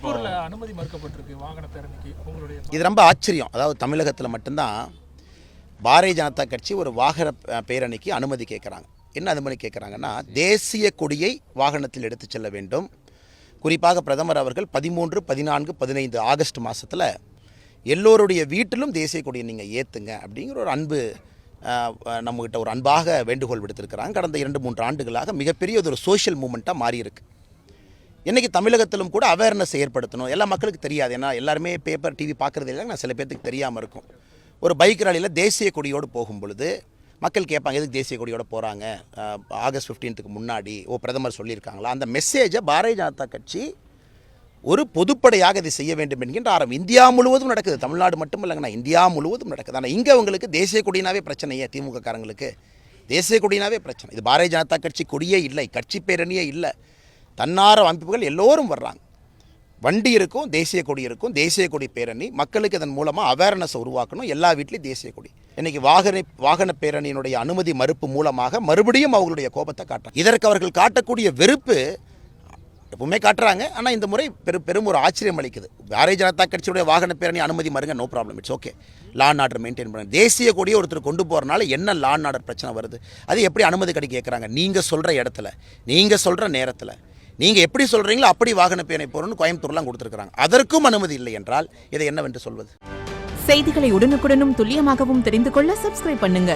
திருப்பூர்ல அனுமதி மறுக்கப்பட்டிருக்கு வாகன பேரணிக்கு. உங்களுடைய இது ரொம்ப ஆச்சரியம். அதாவது தமிழகத்தில் மட்டும்தான் பாரதிய ஜனதா கட்சி ஒரு வாகன பேரணிக்கு அனுமதி கேட்குறாங்க. என்ன அனுமதி கேட்குறாங்கன்னா, தேசிய கொடியை வாகனத்தில் எடுத்து செல்ல வேண்டும். குறிப்பாக பிரதமர் அவர்கள் 13, 14, 15 ஆகஸ்ட் மாதத்தில் எல்லோருடைய வீட்டிலும் தேசிய கொடியை நீங்கள் ஏற்றுங்க அப்படிங்கிற ஒரு அன்பு நம்மகிட்ட ஒரு அன்பாக வேண்டுகோள் விடுத்திருக்கிறாங்க. கடந்த 2-3 ஆண்டுகளாக மிகப்பெரிய ஒரு சோஷியல் மூமெண்ட்டாக மாறியிருக்கு. இன்றைக்கி தமிழகத்திலும் கூட அவேர்னஸ் ஏற்படுத்தணும். எல்லா மக்களுக்கு தெரியாது, ஏன்னா எல்லாருமே பேப்பர் டிவி பார்க்குறது இல்லை. நான் சில பேர்த்துக்கு தெரியாமல் இருக்கும். ஒரு பைக் ராலியில் தேசிய கொடியோடு போகும் பொழுது மக்கள் கேட்பாங்க, எதுக்கு தேசிய கொடியோடு போகிறாங்க, ஆகஸ்ட் 15க்கு முன்னாடி பிரதமர் சொல்லியிருக்காங்களா? அந்த மெசேஜை பாரதிய ஜனதா கட்சி ஒரு பொதுப்படையாக இதை செய்ய வேண்டும் என்கின்ற ஆரம்பம் இந்தியா முழுவதும் நடக்குது. தமிழ்நாடு மட்டும் இல்லைங்கண்ணா, இந்தியா முழுவதும் நடக்குது. ஆனால் இங்கே அவங்களுக்கு தேசிய கொடினாவே பிரச்சனையே. திமுக காரங்களுக்கு தேசிய கொடினாவே பிரச்சனை. இது பாரதிய ஜனதா கட்சி கொடியே இல்லை, கட்சி பேரணியே இல்லை. தன்னார அமைப்புகள் எல்லோரும் வர்றாங்க. வண்டி இருக்கும், தேசிய கொடி இருக்கும், தேசிய கொடி பேரணி. மக்களுக்கு இதன் மூலமாக அவேர்னஸை உருவாக்கணும். எல்லா வீட்லேயும் தேசிய கொடி. இன்றைக்கி வாகன பேரணியினுடைய அனுமதி மறுப்பு மூலமாக மறுபடியும் அவங்களுடைய கோபத்தை காட்டுறாங்க. இதற்கு அவர்கள் காட்டக்கூடிய வெறுப்பு எப்பவுமே காட்டுறாங்க. ஆனால் இந்த முறை பெரும் ஒரு ஆச்சரியம் அளிக்குது. பாரதிய ஜனதா கட்சியுடைய வாகன பேரணி அனுமதி மறுங்க, no problem, it's okay. Law and order maintain பண்ணுங்க. தேசிய கொடியை ஒருத்தர் கொண்டு போகிறனால என்ன லா அண்ட் ஆர்டர் பிரச்சனை வருது? அது எப்படி அனுமதி கிடைக்க கேட்குறாங்க? நீங்கள் சொல்கிற இடத்துல, நீங்கள் சொல்கிற நேரத்தில், நீங்கள் எப்படி சொல்கிறீங்களோ அப்படி வாகன பேரணி போகணும்னு கோயம்புத்தூர்லாம் கொடுத்துருக்குறாங்க. அதற்கும் அனுமதி இல்லை என்றால் இதை என்னவென்று சொல்வது? செய்திகளை உடனுக்குடனும் துல்லியமாகவும் தெரிந்து கொள்ள சப்ஸ்கிரைப் பண்ணுங்க.